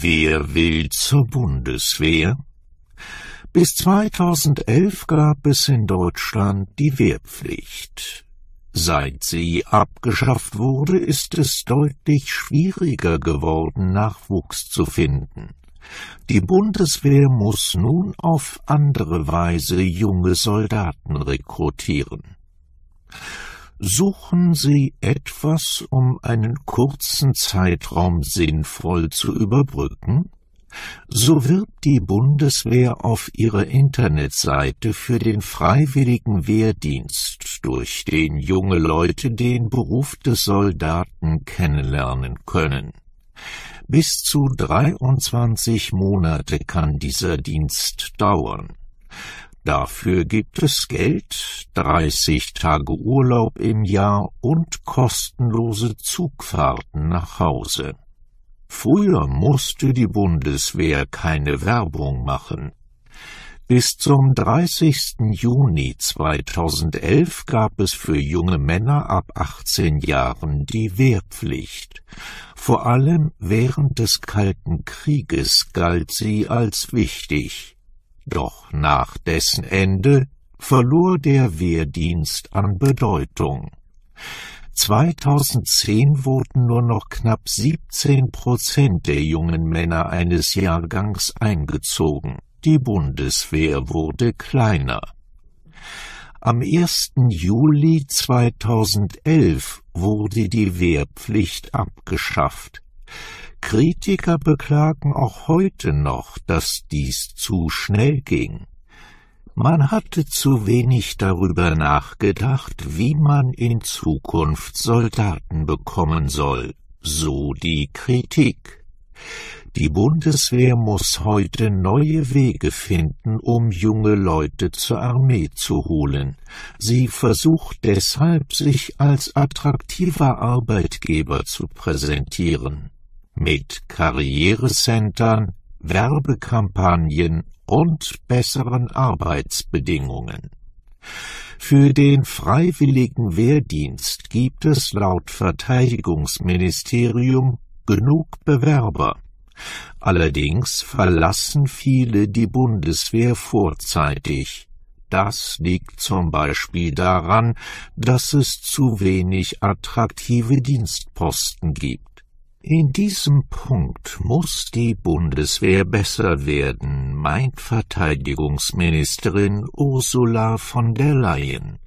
Wer will zur Bundeswehr? Bis 2011 gab es in Deutschland die Wehrpflicht. Seit sie abgeschafft wurde, ist es deutlich schwieriger geworden, Nachwuchs zu finden. Die Bundeswehr muss nun auf andere Weise junge Soldaten rekrutieren. Suchen Sie etwas, um einen kurzen Zeitraum sinnvoll zu überbrücken? So wirbt die Bundeswehr auf ihrer Internetseite für den freiwilligen Wehrdienst, durch den junge Leute den Beruf des Soldaten kennenlernen können. Bis zu 23 Monate kann dieser Dienst dauern. Dafür gibt es Geld, 30 Tage Urlaub im Jahr und kostenlose Zugfahrten nach Hause. Früher musste die Bundeswehr keine Werbung machen. Bis zum 30. Juni 2011 gab es für junge Männer ab 18 Jahren die Wehrpflicht. Vor allem während des Kalten Krieges galt sie als wichtig. Doch nach dessen Ende verlor der Wehrdienst an Bedeutung. 2010 wurden nur noch knapp 17% der jungen Männer eines Jahrgangs eingezogen. Die Bundeswehr wurde kleiner. Am 1. Juli 2011 wurde die Wehrpflicht abgeschafft. Kritiker beklagen auch heute noch, dass dies zu schnell ging. Man hatte zu wenig darüber nachgedacht, wie man in Zukunft Soldaten bekommen soll, so die Kritik. Die Bundeswehr muss heute neue Wege finden, um junge Leute zur Armee zu holen. Sie versucht deshalb, sich als attraktiver Arbeitgeber zu präsentieren. Mit Karrierecentern, Werbekampagnen und besseren Arbeitsbedingungen. Für den freiwilligen Wehrdienst gibt es laut Verteidigungsministerium genug Bewerber. Allerdings verlassen viele die Bundeswehr vorzeitig. Das liegt zum Beispiel daran, dass es zu wenig attraktive Dienstposten gibt. In diesem Punkt muss die Bundeswehr besser werden, meint Verteidigungsministerin Ursula von der Leyen.